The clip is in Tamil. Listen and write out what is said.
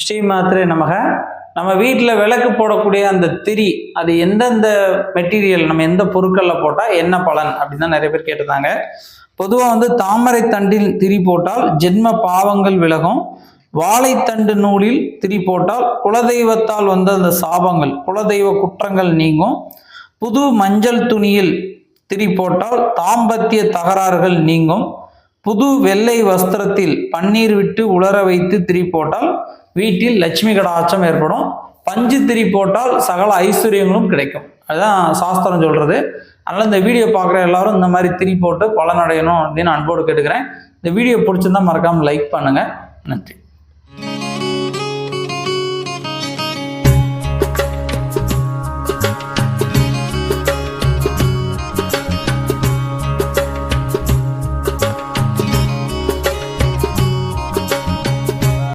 ஸ்ரீமாத்திரே நமக. நம்ம வீட்டில் விளக்கு போடக்கூடிய அந்த திரி, அது எந்தெந்த மெட்டீரியல், நம்ம எந்த பொருட்களில் போட்டால் என்ன பலன் அப்படின்னு தான் நிறைய பேர் கேட்டிருந்தாங்க. பொதுவாக தாமரை தண்டில் திரி போட்டால் ஜென்ம பாவங்கள் விலகும். வாழைத்தண்டு நூலில் திரி போட்டால் குலதெய்வத்தால் அந்த சாபங்கள், குலதெய்வ குற்றங்கள் நீங்கும். புது மஞ்சள் துணியில் திரி போட்டால் தாம்பத்திய தகராறுகள் நீங்கும். புது வெள்ளை வஸ்திரத்தில் பன்னீர் விட்டு உலர வைத்து திரி போட்டால் வீட்டில் லட்சுமி கடாட்சம் ஏற்படும். பஞ்சு திரி போட்டால் சகல ஐஸ்வர்யங்களும் கிடைக்கும். அதுதான் சாஸ்திரம் சொல்றது. அதனால இந்த வீடியோ பார்க்குற எல்லாரும் இந்த மாதிரி திரி போட்டு பலனடையணும் அப்படின்னு அன்போடு கேட்டுக்கிறேன். இந்த வீடியோ பிடிச்சிருந்தா மறக்காம லைக் பண்ணுங்க. நன்றி.